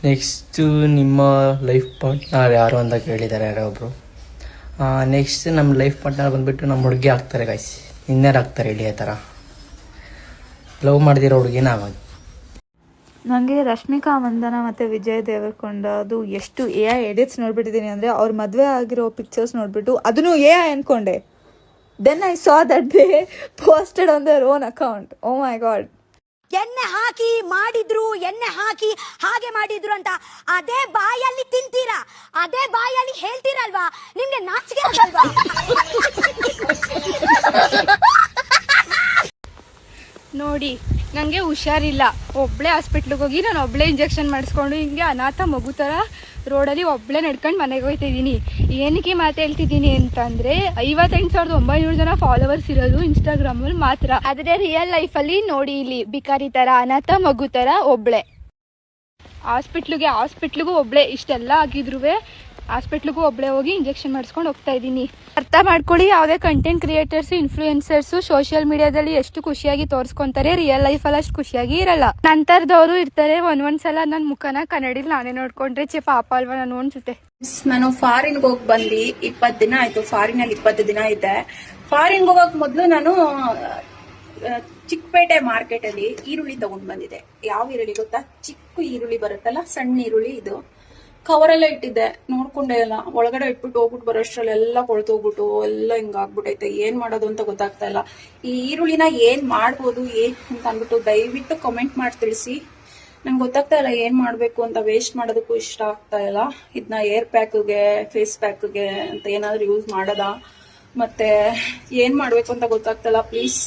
Next ನಿಮ್ಮ life partner ಯಾರು ಅಂತ ಕೇಳಿದ್ದಾರೆ ಯಾರೊಬ್ಬರು. ನೆಕ್ಸ್ಟ್ ನಮ್ಮ ಲೈಫ್ ಪಾರ್ಟ್ನರ್ ಬಂದುಬಿಟ್ಟು ನಮ್ಮ ಹುಡುಗಿ ಆಗ್ತಾರೆ ಗೈಸ್. ಇನ್ನೇರು ಆಗ್ತಾರೆ ಹೇಳಿ ಆ ಥರ ಲವ್ ಮಾಡ್ದಿರೋ ಹುಡುಗಿನ ಆಗೋದು. ನನಗೆ ರಶ್ಮಿಕಾ ಮಂದನ ಮತ್ತು ವಿಜಯ್ ದೇವರಕೊಂಡ ಅದು ಎಷ್ಟು AI ಎಡಿಟ್ಸ್ ನೋಡ್ಬಿಟ್ಟಿದ್ದೀನಿ ಅಂದರೆ ಅವ್ರ ಮದುವೆ ಆಗಿರೋ ಪಿಕ್ಚರ್ಸ್ ನೋಡಿಬಿಟ್ಟು ಅದನ್ನು AI ಅಂದ್ಕೊಂಡೆ. Then I saw that they posted on their own account. Oh my God. ಎಣ್ಣೆ ಹಾಕಿ ಮಾಡಿದ್ರು, ಎಣ್ಣೆ ಹಾಕಿ ಹಾಗೆ ಮಾಡಿದ್ರು ಅಂತ ಅದೇ ಬಾಯಲ್ಲಿ ತಿಂತೀರಾ, ಅದೇ ಬಾಯಲ್ಲಿ ಹೇಳ್ತೀರಲ್ವಾ, ನಿಮ್ಗೆ ನಾಚಿಕೆ ಆಗಲ್ವಾ? ನೋಡಿ, ನನಗೆ ಹುಷಾರಿಲ್ಲ, ಒಬ್ಬಳೇ ಹಾಸ್ಪಿಟ್ಲಿಗೆ ಹೋಗಿ ನಾನು ಒಬ್ಬಳೇ ಇಂಜೆಕ್ಷನ್ ಮಾಡಿಸ್ಕೊಂಡು ಹಿಂಗೆ ಅನಾಥ ಮಗು ಥರ ರೋಡಲ್ಲಿ ಒಬ್ಬಳೇ ನಡ್ಕೊಂಡು ಮನೆಗೆ ಹೋಗ್ತಿದ್ದೀನಿ. ಏನಕ್ಕೆ ಮಾತು ಹೇಳ್ತಿದ್ದೀನಿ ಅಂತಂದರೆ 58,900 ಜನ ಫಾಲೋವರ್ಸ್ ಇರೋದು ಇನ್ಸ್ಟಾಗ್ರಾಮಲ್ಲಿ ಮಾತ್ರ. ಆದರೆ ರಿಯಲ್ ಲೈಫಲ್ಲಿ ನೋಡಿ, ಇಲ್ಲಿ ಬಿಕಾರಿ ಥರ ಅನಾಥ ಮಗು ಥರ ಒಬ್ಬಳೇ ಹಾಸ್ಪಿಟ್ಲಿಗೂ ಒಬ್ಬಳೇ, ಇಷ್ಟೆಲ್ಲ ಆಗಿದ್ರು ಹಾಸ್ಪಿಟ್ಲಿಗೂ ಒಬ್ಬಳೇ ಹೋಗಿ ಇಂಜೆಕ್ಷನ್ ಮಾಡಿಸ್ಕೊಂಡು ಹೋಗ್ತಾ ಇದ್ದೀನಿ. ಅರ್ಥ ಮಾಡ್ಕೊಳ್ಳಿ, ಯಾವುದೇ ಕಂಟೆಂಟ್ ಕ್ರಿಯೇಟರ್ಸು ಇನ್ಫ್ಲೂಯೆನ್ಸರ್ಸು ಸೋಷಿಯಲ್ ಮೀಡಿಯಾದಲ್ಲಿ ಎಷ್ಟು ಖುಷಿಯಾಗಿ ತೋರಿಸ್ಕೊಂತಾರೆ, ರಿಯಲ್ ಲೈಫಲ್ಲಿ ಅಷ್ಟು ಖುಷಿಯಾಗಿ ಇರಲ್ಲ. ನಂತರದವರು ಇರ್ತಾರೆ, ಒಂದ್ಸಲ ನನ್ನ ಮುಖನ ಕನ್ನಡಿಲಿ ನಾನೇ ನೋಡ್ಕೊಂಡ್ರೆ ಪಾಪ ಅಲ್ವಾ ನಾನು ಅನ್ಸುತ್ತೆ. ನಾನು ಫಾರಿನ್ಗೆ ಹೋಗಿ ಬಂದು 20 ದಿನ ಆಯ್ತು. ಫಾರಿನಲ್ಲಿ 20 ದಿನ ಇದ್ದೆ. ಫಾರಿನ್ಗೆ ಹೋಗಕ್ ಮೊದಲು ನಾನು ಚಿಕ್ಕಪೇಟೆ ಮಾರ್ಕೆಟ್ ಅಲ್ಲಿ ಈರುಳ್ಳಿ ತಗೊಂಡ್ ಬಂದಿದ್ದೆ. ಯಾವ ಈರುಳ್ಳಿ ಗೊತ್ತಾ? ಚಿಕ್ಕ ಈರುಳ್ಳಿ ಬರುತ್ತಲ್ಲ, ಸಣ್ಣ ಈರುಳ್ಳಿ. ಇದು ಕವರೆಲ್ಲ ಇಟ್ಟಿದ್ದೆ, ನೋಡ್ಕೊಂಡೆ ಇಲ್ಲ. ಒಳಗಡೆ ಇಟ್ಬಿಟ್ಟು ಹೋಗ್ಬಿಟ್ಟು ಬರೋಷ್ಟ್ರಲ್ಲಿ ಎಲ್ಲ ಕೊಳ್ತೋಗ್ಬಿಟ್ಟು ಎಲ್ಲ ಹಿಂಗಾಗ್ಬಿಟ್ಟೈತೆ. ಏನ್ ಮಾಡೋದು ಅಂತ ಗೊತ್ತಾಗ್ತಾ ಇಲ್ಲ. ಈ ಈರುಳ್ಳಿನ ಏನ್ ಮಾಡ್ಬೋದು ಅಂತ ಅಂದ್ಬಿಟ್ಟು ದಯವಿಟ್ಟು ಕಮೆಂಟ್ ಮಾಡಿ ತಿಳಿಸಿ. ನಂಗೆ ಗೊತ್ತಾಗ್ತಾ ಇಲ್ಲ ಏನ್ ಮಾಡ್ಬೇಕು ಅಂತ. ವೇಸ್ಟ್ ಮಾಡೋದಕ್ಕೂ ಇಷ್ಟ ಆಗ್ತಾ ಇಲ್ಲ. ಇದನ್ನ ಏರ್ ಪ್ಯಾಕ್ಗೆ, ಫೇಸ್ ಪ್ಯಾಕ್ಗೆ ಅಂತ ಏನಾದ್ರು ಯೂಸ್ ಮಾಡೋದಾ, ಮತ್ತೆ ಏನ್ ಮಾಡ್ಬೇಕು ಅಂತ ಗೊತ್ತಾಗ್ತಾ ಇಲ್ಲ. ಪ್ಲೀಸ್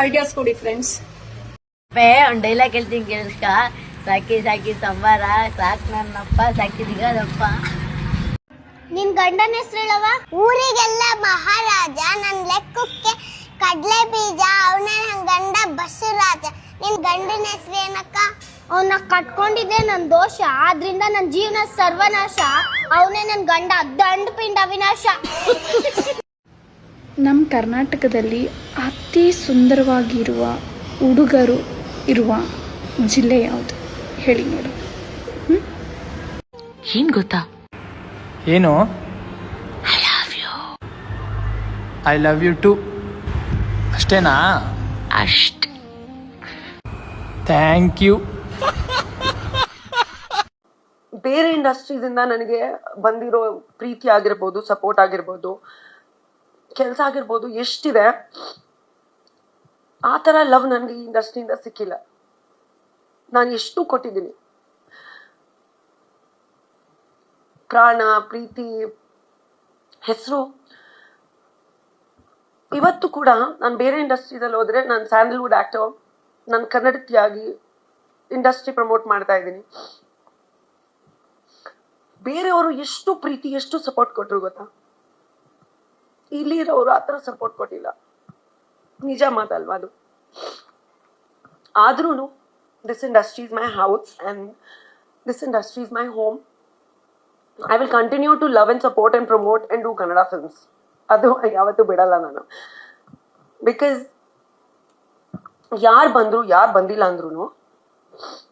ಐಡಿಯಾಸ್ ಕೊಡಿ ಫ್ರೆಂಡ್ಸ್. ಒಂದು ಡೈಲಾಗ್ ಹೇಳ್ತೀನಿ ಕೇಳಿಸ್ಕ. ಸಾಕಿ ಸಾಕಿ ಸಂಬಾರ, ಸಾಕ್ ನನ್ನಪ್ಪ, ಸಾಕಿ ದಿಗದಪ್ಪ. ನಿನ್ ಗಂಡನ ಹೆಸರು ಹೇಳವ? ಊರಿಗೆಲ್ಲ ಮಹಾರಾಜ, ನನ್ ಲೆಕ್ಕಕ್ಕೆ ಕಡ್ಲೆ ಬೀಜ, ಅವನೇ ನನ್ ಗಂಡ ಬಸವರಾಜ. ನಿನ್ ಗಂಡನ ಹೆಸರು ಏನಕ್ಕ? ಅವನ್ನ ಕಟ್ಕೊಂಡಿದ್ದೆ ನನ್ ದೋಷ, ಆದ್ರಿಂದ ನನ್ ಜೀವನ ಸರ್ವನಾಶ. ಅವನೇ ನನ್ ಗಂಡ ದಂಡ ಪಿಂಡ ಅವಿನಾಶ. ನಮ್ಮ ಕರ್ನಾಟಕದಲ್ಲಿ ಅತಿ ಸುಂದರವಾಗಿರುವ ಹುಡುಗರು ಇರುವ ಜಿಲ್ಲೆ ಯಾವುದು ಹೇಳಿ ನೋಡು. ಏನ್ ಗೊತ್ತಾ? ಏನು? I love you too. ಅಷ್ಟೇನಾ? ಅಷ್ಟೇ. Thank you. ಬೇರೆ ಇಂಡಸ್ಟ್ರೀಸ್ ಇಂದ ನನಗೆ ಬಂದಿರೋ ಪ್ರೀತಿ ಆಗಿರ್ಬೋದು, ಸಪೋರ್ಟ್ ಆಗಿರ್ಬೋದು, ಕೆಲಸ ಆಗಿರ್ಬೋದು, ಎಷ್ಟಿದೆ ಆ ಥರ ಲವ್ ನನಗೆ ಈ ಇಂಡಸ್ಟ್ರಿಯಿಂದ ಸಿಕ್ಕಿಲ್ಲ. ನಾನು ಎಷ್ಟು ಕೊಟ್ಟಿದ್ದೀನಿ, ಪ್ರಾಣ, ಪ್ರೀತಿ, ಹೆಸರು. ಇವತ್ತು ಕೂಡ ನಾನು ಬೇರೆ ಇಂಡಸ್ಟ್ರೀಸಲ್ಲಿ ಹೋದ್ರೆ, ನಾನು ಸ್ಯಾಂಡಲ್ವುಡ್ ಆಕ್ಟರ್, ನಾನು ಕನ್ನಡತಿಯಾಗಿ ಇಂಡಸ್ಟ್ರಿ ಪ್ರಮೋಟ್ ಮಾಡ್ತಾ ಇದ್ದೀನಿ. ಬೇರೆಯವರು ಎಷ್ಟು ಪ್ರೀತಿ, ಎಷ್ಟು ಸಪೋರ್ಟ್ ಕೊಟ್ಟರು ಗೊತ್ತಾ? ಇಲ್ಲಿರೋರು ಆ ಥರ ಸಪೋರ್ಟ್ ಕೊಟ್ಟಿಲ್ಲ. ನಿಜ ಮಾತಲ್ವಾ ಅದು? ಆದ್ರೂ this industry is my house and this industry is my home. I will continue to love and support and promote and do Kannada films. ಅದು ಯಾವತ್ತೂ ಬಿಡಲ್ಲ ನಾನು. ಬಿಕಾಸ್ ಯಾರು ಬಂದ್ರು, ಯಾರು ಬಂದಿಲ್ಲ ಅಂದ್ರೂ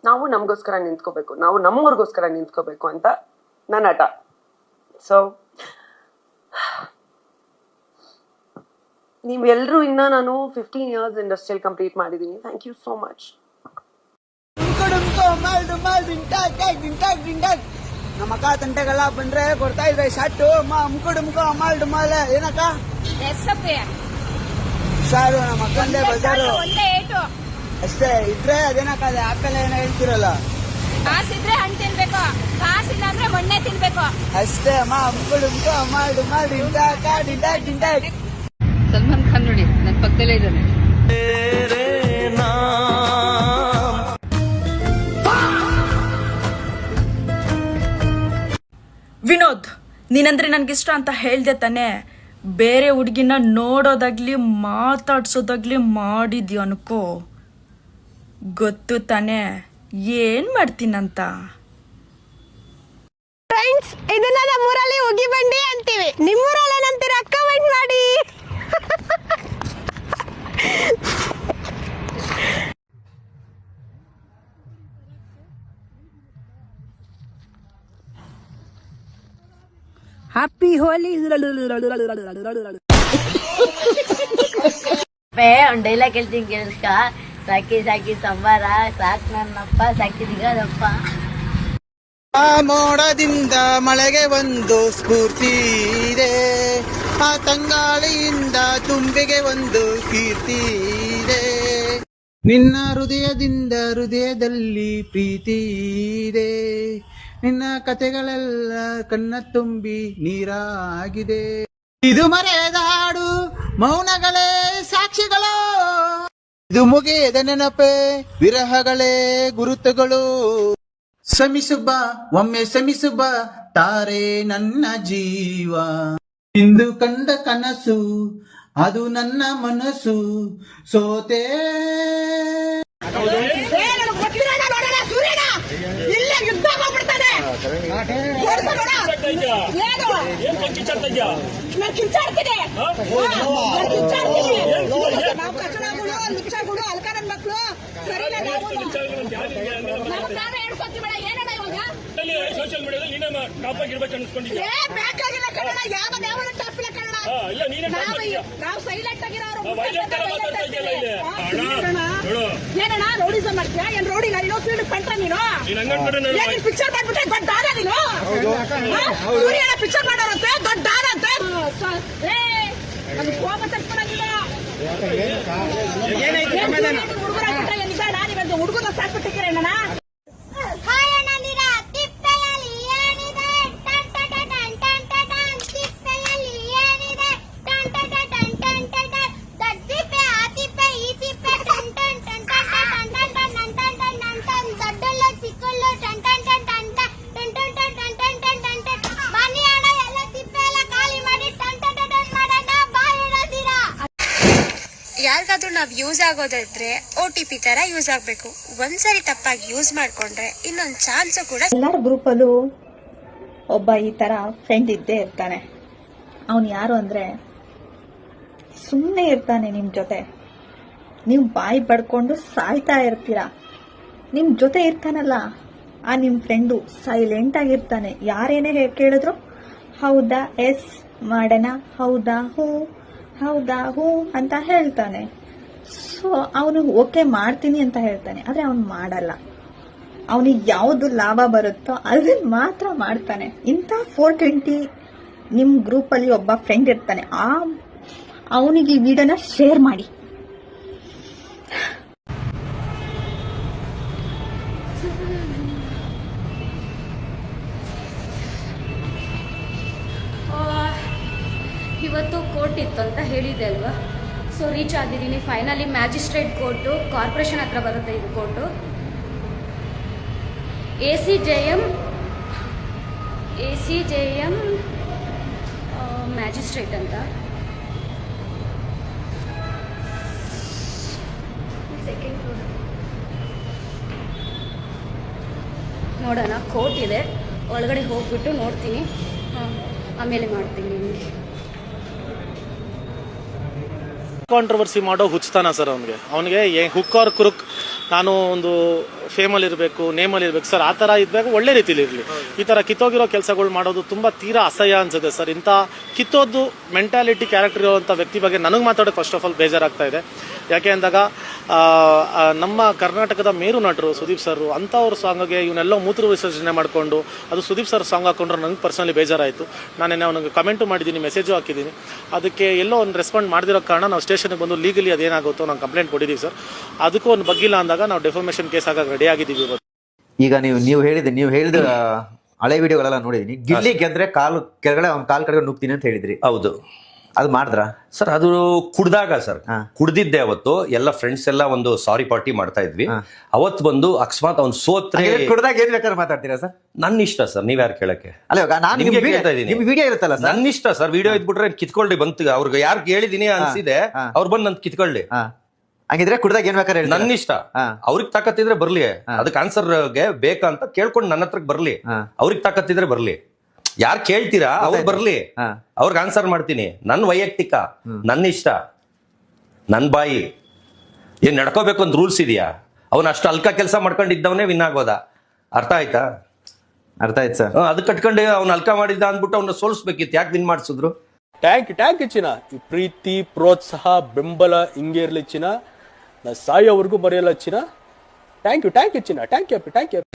ನಾವು ನಮಗೋಸ್ಕರ ನಿಂತ್ಕೋಬೇಕು, ನಾವು ನಮ್ಮವ್ರಿಗೋಸ್ಕರ ನಿಂತ್ಕೋಬೇಕು ಅಂತ ನನ್ನ ಹಠ. ಸೊ ನೀವೆಲ್ಲರೂ ಇನ್ನ ನಾನು 15 years ಇಂಡಸ್ಟ್ರಿಯಲ್ಲಿ ಕಂಪ್ಲೀಟ್ ಮಾಡಿದ್ದೀನಿ. Thank you so much. ನಮ್ಮ ಅಕ್ಕ ತಂಟೆಗೆಲ್ಲ ಬಂದ್ರೆ ಕೊಡ್ತಾ ಇದ್ರೆ ಶಾಟು ಮುಖ ಮಾಲ್ಡು ಮಾಲೆ. ಏನಕ್ಕ ಹುಷಾರು, ನಮ್ಮ ಅಕ್ಕಂದೇ ಬಜಾರು ಅಷ್ಟೇ. ಇದ್ರೆ ಅದೇನಕ್ಕ ಅದೇ ಆಪಲ್ ಏನೋ ಹೇಳ್ತಿರಲ್ಲ, ಕಾಸಿದ್ರೆ ಹಣ್ಣು ತಿನ್ಬೇಕು, ಕಾಸಿಲ್ಲ ಅಂದ್ರೆ ಮೊನ್ನೆ ತಿನ್ಬೇಕು ಅಷ್ಟೇ. ಮುಖ ಮಾಲ್ಡು ಮಾಲ್ ಡಿಂಟಾಕ್. ಸಲ್ಮಾನ್ ಖಾನ್ ನೋಡಿ ನನ್ನ ಪಕ್ಕದಲ್ಲೇ ಇದ್ದಾನೆ. ವಿನೋದ್, ನೀನಂದ್ರೆ ನನ್ಗಿಷ್ಟ ಅಂತ ಹೇಳ್ದೆ ತಾನೆ. ಬೇರೆ ಹುಡುಗಿನ ನೋಡೋದಾಗ್ಲಿ ಮಾತಾಡ್ಸೋದಾಗ್ಲಿ ಮಾಡಿದ್ಯೋ ಅನ್ಕೋ, ಗೊತ್ತು ತಾನೆ ಏನ್ ಮಾಡ್ತೀನಂತ. ಫ್ರೆಂಡ್ಸ್, ಇದನ್ನ ನಮ್ಮೂರಲ್ಲಿ ಉಗಿ ಬಂಡಿ ಅಂತೀವಿ. ನಿಮ್ಮೂರಲ್ಲಿ ಏನಂತೀರ? ಕಮೆಂಟ್ ಮಾಡಿ. ಹ್ಯಾಪಿ ಹೋಲಿ. ಒಂದು ಡೈಲಾಗ್ ಹೇಳ್ತೀನಿ ಕೇಳಿಸ್ಕ. ಸಾಕಿ ಸಾಕಿ ಸಂಬಾರ ಸಾಕ್ ನನ್ನಪ್ಪ ಸಾಕಿದಿಗದಪ್ಪ. ಆ ಮೋಡದಿಂದ ಮಳೆಗೆ ಒಂದು ಸ್ಫೂರ್ತಿ ಇದೆ, ಆ ತಂಗಾಳಿಯಿಂದ ತುಂಬಿಗೆ ಒಂದು ಕೀರ್ತಿ ಇದೆ. ನಿನ್ನ ಹೃದಯದಿಂದ ಹೃದಯದಲ್ಲಿ ಪ್ರೀತಿ ಇದೆ, ನಿನ್ನ ಕತೆಗಳೆಲ್ಲ ಕಣ್ಣ ತುಂಬಿ ನೀರಾಗಿದೆ. ಇದು ಮರೆಯದ ಹಾಡು, ಮೌನಗಳೇ ಸಾಕ್ಷಿಗಳು, ಇದು ಮುಗಿಯದ ನೆನಪೆ, ವಿರಹಗಳೇ ಗುರುತುಗಳು. ಶ್ರಮಿಸುಬ್ಬ ಒಮ್ಮೆ ಶ್ರಮಿಸುಬ್ಬ ತಾರೆ ನನ್ನ ಜೀವ, ಇಂದು ಕಂಡ ಕನಸು ಅದು ನನ್ನ ಮನಸ್ಸು, ಸೋತೆ ಸೋಷಿಯಲ್ ಮೀಡಿಯಾದಲ್ಲಿ ನೀನೇ ಟಾಪ್ ಆಗಿರ್ಬೇಕು ಅನ್ಸ್ಕೊಂಡಿದ್ಯಾ? ನಾವು ಸೈಲೆಂಟ್ ಆಗಿರೋರು ಏನಣ್ಣ ರೌಡಿಸಮ್ ಮಾಡ್ತೀಯಾ? ಏನ್ ರೌಡಿ ನೀನು? ಫೀಲ್ಡ್ ಪಂಟ್ರ ನೀನು? ಪಿಕ್ಚರ್ ಮಾಡ್ಬಿಟ್ಟೆ ದೊಡ್ಡ ದಾರ ನೀನು? ಸೂರ್ಯನ ಪಿಕ್ಚರ್ ಮಾಡೋರಂತೆ ದೊಡ್ಡ ದಾರ ಅಂತೆ. ಕೋಪ ತರ್ಸ್ಕೊಳಂಗಿಲ್ಲ. ಹುಡುಗನ ಸಾಕ್ಬಿಟ್ಟಿದ್ದೀರ ಅಣ್ಣ. ಯಾರಿಗಾದ್ರೂ ನಾವು ಯೂಸ್ ಆಗೋದಾದ್ರೆ OTP ತರ ಯೂಸ್ ಆಗ್ಬೇಕು. ಒಂದ್ಸರಿ ತಪ್ಪಾಗಿ ಯೂಸ್ ಮಾಡ್ಕೊಂಡ್ರೆ ಇನ್ನೊಂದ್ ಚಾನ್ಸ್ ಕೂಡ. ಎಲ್ಲರ ಗ್ರೂಪಲ್ಲೂ ಒಬ್ಬ ಈ ತರ ಫ್ರೆಂಡ್ ಇದ್ದೇ ಇರ್ತಾನೆ. ಅವನು ಯಾರು ಅಂದ್ರೆ ಸುಮ್ಮನೆ ಇರ್ತಾನೆ ನಿಮ್ ಜೊತೆ, ನೀವು ಬಾಯಿ ಪಡ್ಕೊಂಡು ಸಾಯ್ತಾ ಇರ್ತೀರಾ. ನಿಮ್ ಜೊತೆ ಇರ್ತಾನಲ್ಲ ಆ ನಿಮ್ ಫ್ರೆಂಡು ಸೈಲೆಂಟ್ ಆಗಿರ್ತಾನೆ. ಯಾರೇನೇ ಕೇಳಿದ್ರು ಹೌದಾ ಎಸ್ ಮಾಡೋಣ, ಹೌದಾ ಹೂ ಅಂತ ಹೇಳ್ತಾನೆ. ಸೊ ಅವನು ಓಕೆ ಮಾಡ್ತೀನಿ ಅಂತ ಹೇಳ್ತಾನೆ, ಆದ್ರೆ ಅವನು ಮಾಡಲ್ಲ. ಅವನಿಗೆ ಯಾವುದು ಲಾಭ ಬರುತ್ತೋ ಅದನ್ನ ಮಾತ್ರ ಮಾಡ್ತಾನೆ. ಇಂಥ 420 ನಿಮ್ ಗ್ರೂಪ್ ಅಲ್ಲಿ ಒಬ್ಬ ಫ್ರೆಂಡ್ ಇರ್ತಾನೆ. ಅವನಿಗೆ ಈ ವಿಡಿಯೋನ ಶೇರ್ ಮಾಡಿ. ಇವತ್ತು ಕೋರ್ಟ್ ಇತ್ತು ಅಂತ ಹೇಳಿದೆ ಅಲ್ವಾ, ಸೊ ರೀಚ್ ಆಗಿದ್ದೀನಿ ಫೈನಲಿ. ಮ್ಯಾಜಿಸ್ಟ್ರೇಟ್ ಕೋರ್ಟು, ಕಾರ್ಪೊರೇಷನ್ ಹತ್ರ ಬರುತ್ತೆ ಇದು ಕೋರ್ಟು. ACJM ಮ್ಯಾಜಿಸ್ಟ್ರೇಟ್ ಅಂತ. ಸೆಕೆಂಡ್ ಫ್ಲೋರ್ ನೋಡೋಣ. ಕೋರ್ಟ್ ಇದೆ, ಒಳಗಡೆ ಹೋಗ್ಬಿಟ್ಟು ನೋಡ್ತೀನಿ, ಆಮೇಲೆ ಮಾಡ್ತೀನಿ ನಿಮಗೆ. ಕಾಂಟ್ರವರ್ಸಿ ಮಾಡೋ ಹುಚ್ಚತಾನ ಸರ್ ಅವನಿಗೆ ಹುಕ್ ಆರ್ ಕುರುಕ್, ನಾನು ಒಂದು ಫೇಮಲ್ಲಿ ಇರಬೇಕು, ನೇಮಲ್ಲಿ ಇರಬೇಕು ಸರ್, ಆ ಥರ ಇದ್ಬೇಕು, ಒಳ್ಳೆ ರೀತಿಲಿ ಇರಲಿ. ಈ ಥರ ಕಿತ್ತೋಗಿರೋ ಕೆಲಸಗಳು ಮಾಡೋದು ತುಂಬ ತೀರಾ ಅಸಹ್ಯ ಅನ್ಸುತ್ತೆ ಸರ್. ಇಂಥ ಕಿತ್ತೋದು ಮೆಂಟಾಲಿಟಿ ಕ್ಯಾರೆಕ್ಟರ್ ಇರುವಂಥ ವ್ಯಕ್ತಿ ಬಗ್ಗೆ ನನಗೆ ಮಾತಾಡೋದು ಫಸ್ಟ್ ಆಫ್ ಆಲ್ ಬೇಜಾರಾಗ್ತಾ ಇದೆ. ಯಾಕೆ ಅಂದಾಗ ನಮ್ಮ ಕರ್ನಾಟಕದ ಮೇರು ನಟರು ಸುದೀಪ್ ಸರ್, ಅಂಥವ್ರ ಸಾಂಗ್ಗೆ ಇವನ್ನೆಲ್ಲ ಮೂತ್ರ ವಿಸರ್ಜನೆ ಮಾಡಿಕೊಂಡು ಅದು ಸುದೀಪ್ ಸರ್ ಸಾಂಗ್ ಹಾಕೊಂಡ್ರೆ ನಂಗೆ ಪರ್ಸನಲಿ ಬೇಜಾರಾಯಿತು. ನಾನೇನೋ ಅವನಿಗೆ ಕಮೆಂಟು ಮಾಡಿದ್ದೀನಿ, ಮೆಸೇಜು ಹಾಕಿದ್ದೀನಿ. ಅದಕ್ಕೆ ಎಲ್ಲೋ ಒಂದು ರೆಸ್ಪಾಂಡ್ ಮಾಡದಿರೋ ಕಾರಣ ನಾವು ಸ್ಟೇಷನ್ಗೆ ಬಂದು ಲೀಗಲಿ ಅದೇನಾಗುತ್ತೋ ನಾವು ಕಂಪ್ಲೇಂಟ್ ಕೊಟ್ಟಿದ್ದೀವಿ ಸರ್. ಅದಕ್ಕೂ ಒಂದು ಬಗ್ಗಿಲ್ಲ ಅಂದಾಗ ನಾವು ಡೆಫಾಮೇಷನ್ ಕೇಸ್ ಆಗಾಗ ರೆಡಿ ಆಗಿದ್ದೀವಿ. ಈಗ ನೀವು ಹೇಳಿದ ಹಳೆ ವಿಡಿಯೋಗಳೆಲ್ಲ ನೋಡಿದೀನಿ. ಗಿಲ್ಲಿ ಗೆದ್ರೆ ಕಾಲು ಕೆಳಗಡೆ ಅವ್ನ ಕಾಲ್ ಕಡೆಗೆ ನುಗ್ತೀನಿ ಅಂತ ಹೇಳಿದ್ರಿ. ಹೌದು, ಅದು ಮಾಡಿದ್ರ ಸರ್? ಅದು ಕುಡ್ದಾಗ ಸರ್, ಕುಡ್ದಿದ್ದೆ ಅವತ್ತು. ಎಲ್ಲ ಫ್ರೆಂಡ್ಸ್ ಎಲ್ಲ ಒಂದು ಸಾರಿ ಪಾರ್ಟಿ ಮಾಡ್ತಾ ಇದ್ವಿ. ಅವತ್ತು ಬಂದು ಅಕಸ್ಮಾತ್ ಅವ್ನು ಸೋತ್ರೆ ಕುಡ್ದಾಗ ಏನ್ ಬೇಕಾದ್ರೆ ಮಾತಾಡ್ತೀರಾ ಸರ್? ನನ್ನ ಇಷ್ಟ ಸರ್, ನೀವ್ಯಾರು ಕೇಳಕ್ಕೆ? ನಿಮ್ಗೆ ಕೇಳ್ತಾ ಇದೀನಿ. ವಿಡಿಯೋ ಇರುತ್ತಲ್ಲ ಸರ್, ನನ್ನ ಇಷ್ಟ ಸರ್. ವಿಡಿಯೋ ಇದ್ಬಿಟ್ರೆ ಕಿತ್ಕೊಳ್ಳಿ, ಬಂತು ಅವ್ರಿಗೆ ಯಾರು ಹೇಳಿದೀನಿ ಅನ್ಸಿದೆ ಅವ್ರು ಬಂದು ನನ್ ಕಿತ್ಕೊಳ್ಳಿ. ಹಂಗಿದ್ರೆ ಕುಡ್ದಾಗ ಏನ್ ಬೇಕಾದ್ರೆ ನನ್ನ ಇಷ್ಟ. ಅವ್ರಿಗೆ ತಾಕತ್ತಿದ್ರೆ ಬರ್ಲಿ, ಅದಕ್ಕೆ ಆನ್ಸರ್ಗೆ ಬೇಕಂತ ಕೇಳ್ಕೊಂಡು ನನ್ನ ಹತ್ರಕ್ ಬರ್ಲಿ. ಅವ್ರಿಗೆ ತಾಕತ್ತಿದ್ರೆ ಬರ್ಲಿ, ಯಾರು ಕೇಳ್ತೀರಾ ಅವ್ರು ಬರ್ಲಿ, ಅವ್ರಿಗೆ ಆನ್ಸರ್ ಮಾಡ್ತೀನಿ. ನನ್ ವೈಯಕ್ತಿಕ, ನನ್ನ ಇಷ್ಟ, ನನ್ ಬಾಯಿ. ಏನ್ ನಡ್ಕೋಬೇಕು ಅಂತ ರೂಲ್ಸ್ ಇದೆಯಾ? ಅವನು ಅಷ್ಟು ಅಲ್ಕ ಕೆಲಸ ಮಾಡ್ಕೊಂಡಿದ್ದವನೇ ವಿನ್ ಆಗೋದ? ಅರ್ಥ ಆಯ್ತಾ? ಅರ್ಥ ಆಯ್ತು ಸರ್. ಅದು ಕಟ್ಕೊಂಡು ಅವ್ನ ಅಲ್ಕ ಮಾಡಿದ್ದ ಅಂದ್ಬಿಟ್ಟು ಅವ್ನ ಸೋಲಿಸ್ಬೇಕಿತ್ತು. ಯಾಕೆ ನಿನ್ ಮಾಡಿಸಿದ್ರು? ಟ್ಯಾಂಕ್ ಚಿನ್ನ. ಈ ಪ್ರೀತಿ, ಪ್ರೋತ್ಸಾಹ, ಬೆಂಬಲ ಹಿಂಗೆ ಇರ್ಲಿ ಚಿನ್ನ. ನಾ ಸಾಯೋವರೆಗೂ ಬರೆಯಲ್ಲ ಚಿನ್ನ. ಥ್ಯಾಂಕ್ ಯು ಚಿನ್ನ. Thank you.